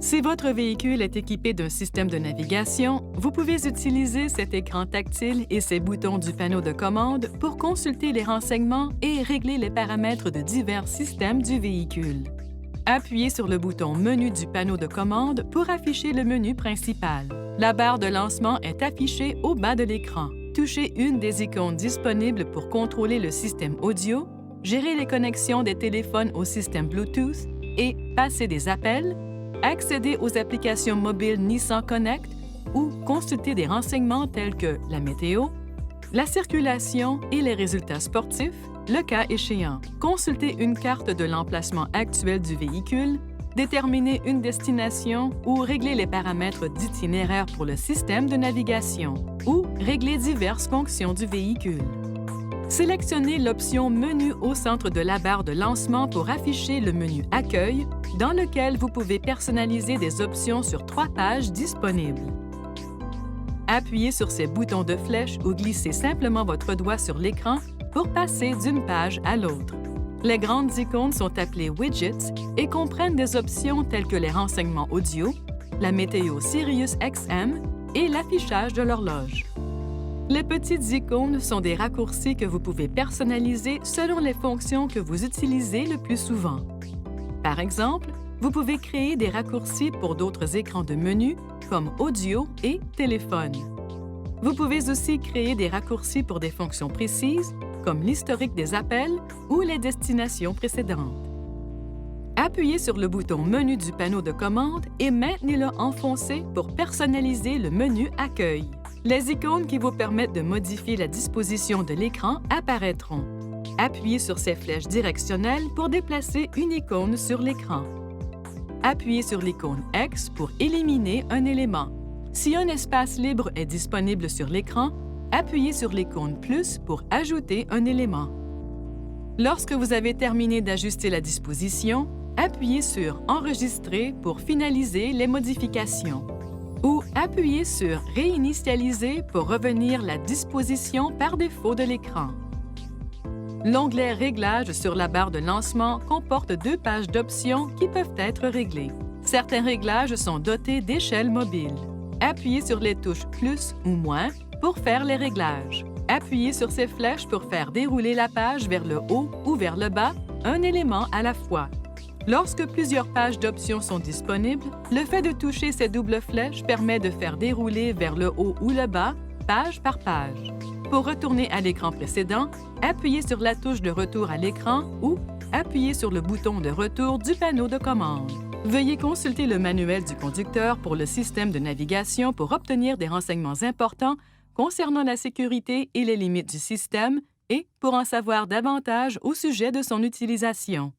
Si votre véhicule est équipé d'un système de navigation, vous pouvez utiliser cet écran tactile et ces boutons du panneau de commande pour consulter les renseignements et régler les paramètres de divers systèmes du véhicule. Appuyez sur le bouton Menu du panneau de commande pour afficher le menu principal. La barre de lancement est affichée au bas de l'écran. Touchez une des icônes disponibles pour contrôler le système audio, gérer les connexions des téléphones au système Bluetooth et passer des appels, accéder aux applications mobiles Nissan Connect ou consulter des renseignements tels que la météo, la circulation et les résultats sportifs, le cas échéant. Consulter une carte de l'emplacement actuel du véhicule, déterminer une destination ou régler les paramètres d'itinéraire pour le système de navigation ou régler diverses fonctions du véhicule. Sélectionnez l'option Menu au centre de la barre de lancement pour afficher le menu Accueil, dans lequel vous pouvez personnaliser des options sur 3 pages disponibles. Appuyez sur ces boutons de flèche ou glissez simplement votre doigt sur l'écran pour passer d'une page à l'autre. Les grandes icônes sont appelées Widgets et comprennent des options telles que les renseignements audio, la météo Sirius XM et l'affichage de l'horloge. Les petites icônes sont des raccourcis que vous pouvez personnaliser selon les fonctions que vous utilisez le plus souvent. Par exemple, vous pouvez créer des raccourcis pour d'autres écrans de menu comme audio et téléphone. Vous pouvez aussi créer des raccourcis pour des fonctions précises comme l'historique des appels ou les destinations précédentes. Appuyez sur le bouton Menu du panneau de commande et maintenez-le enfoncé pour personnaliser le menu Accueil. Les icônes qui vous permettent de modifier la disposition de l'écran apparaîtront. Appuyez sur ces flèches directionnelles pour déplacer une icône sur l'écran. Appuyez sur l'icône X pour éliminer un élément. Si un espace libre est disponible sur l'écran, appuyez sur l'icône Plus pour ajouter un élément. Lorsque vous avez terminé d'ajuster la disposition, appuyez sur Enregistrer pour finaliser les modifications. Ou appuyez sur Réinitialiser pour revenir la disposition par défaut de l'écran. L'onglet Réglages sur la barre de lancement comporte 2 pages d'options qui peuvent être réglées. Certains réglages sont dotés d'échelles mobiles. Appuyez sur les touches Plus ou Moins pour faire les réglages. Appuyez sur ces flèches pour faire dérouler la page vers le haut ou vers le bas, un élément à la fois. Lorsque plusieurs pages d'options sont disponibles, le fait de toucher ces doubles flèches permet de faire dérouler vers le haut ou le bas, page par page. Pour retourner à l'écran précédent, appuyez sur la touche de retour à l'écran ou appuyez sur le bouton de retour du panneau de commande. Veuillez consulter le manuel du conducteur pour le système de navigation pour obtenir des renseignements importants concernant la sécurité et les limites du système et pour en savoir davantage au sujet de son utilisation.